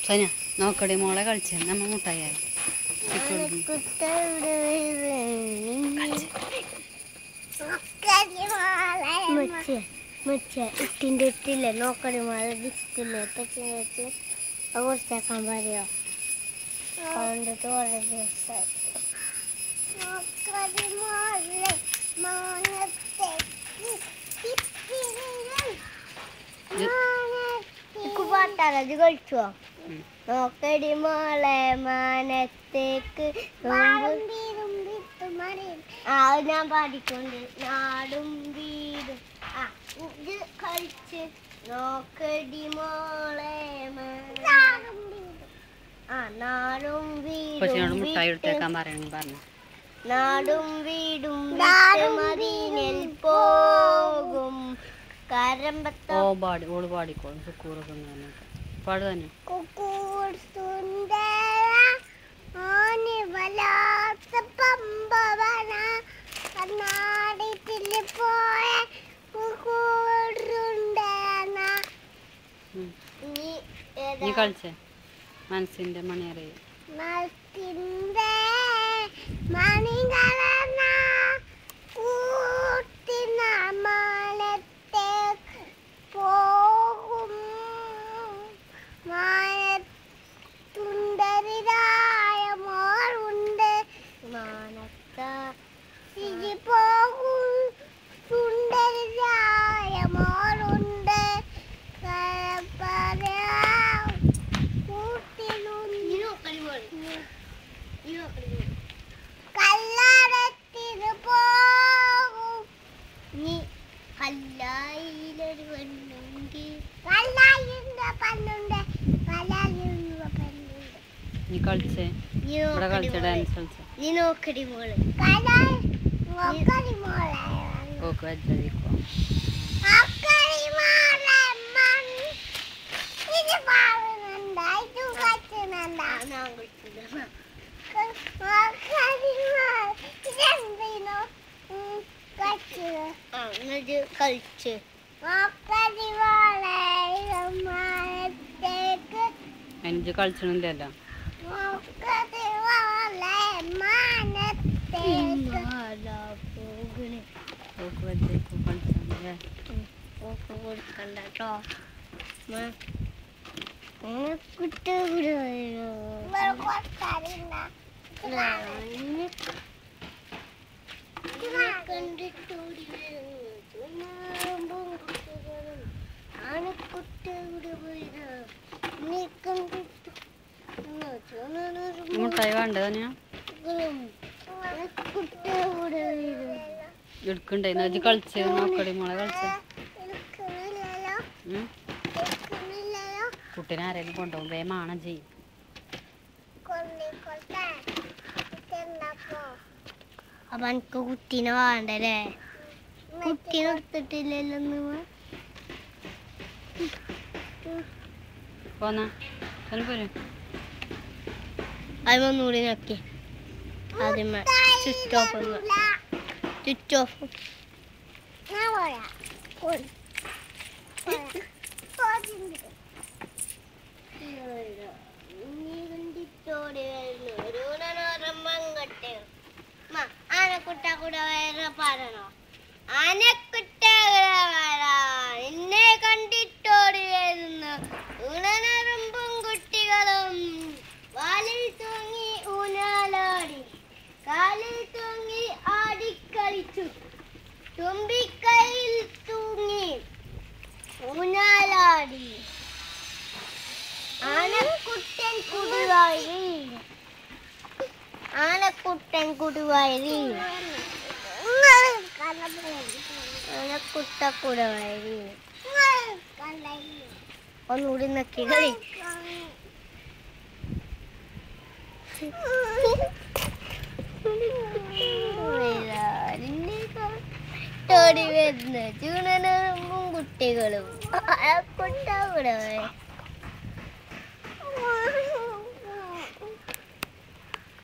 സോന നോക്കടി മോളെ കളിച്ചേ നമ്മ മുട്ടായി ഇട്ടിൻ്റെ ഇട്ടില്ലേ നോക്കടി മോളെ ഡിസ്കില്ലേ പറ്റി കുറച്ചാക്കാൻ പറയോ അതുകൊണ്ട് തോറെ ദിവസം പാട്ടാലത് കഴിച്ചോ നോക്കടി മോളെ മാനത്തേക്ക് ഞാൻ പാടിക്കൊണ്ട് നാടും വീടും ഇത് കളിച്ച് നോക്കടി മോളെ നാടും വീടും മുട്ടായി എടുത്തേക്കാൻ പറഞ്ഞു നാടും വീടും മദീനയിൽ പോകും കരമ്പത്തോ ഓള് പാടിക്കോളും സുക്കൂറൊക്കെ പാട് തന്നെ നീ കളിച്ചേ മനസ്സിന്റെ മണിയറിയ നീ കളിച്ചേ ഇവിടെ കളിച്ച ഡാൻസ് കളിച്ചേ നീ നോക്കടി മോള് ഓക്കെ വെച്ചോ കളിച്ച് എനിക്ക് കളിച്ചണില്ലല്ലോ കൊടുക്കണ്ടോ മുട്ടായി വേണ്ട തന്നെയാ എടുക്കണ്ടായി കളിച്ച് നോക്കടി മോളെ കളിച്ച കുട്ടീനെ ആരെങ്കിലും കൊണ്ടുപോകും വേമാണം ചെയ്യും അപ്പൊ എനിക്ക് കുട്ടീനെ വേണ്ടല്ലേ കുട്ടീനെ എടുത്തിട്ടില്ലല്ലോ പോന്നാ പോരും അതിമൊന്നുകൂടി നോക്കി ആദ്യമേ സ്വിച്ച് ഓഫ് സ്വിച്ച് ഓഫ് ആനക്കുട്ട കൂടെ വേറെ പറയണോ ആനക്കുട്ട എന്നെ കണ്ടിട്ടോടി വരുന്നു ഉണനറുമ്പും കുട്ടികളും വാലിൽ തൂങ്ങി ഊനാലാടി കാലിൽ തൂങ്ങി ആടിക്കളിച്ചു തുമ്പിക്കൈയിൽ തൂങ്ങി ഊനാലാടി ആനക്കുട്ടൻ കുടുവായി ആനക്കുട്ടൻ കുടുവായി ആനക്കുട്ട കുടുവായി ഒന്നുകൂടി നക്കി കളി വരുന്ന ചൂണനും കുട്ടികളും ആനക്കുട്ട കുടവായി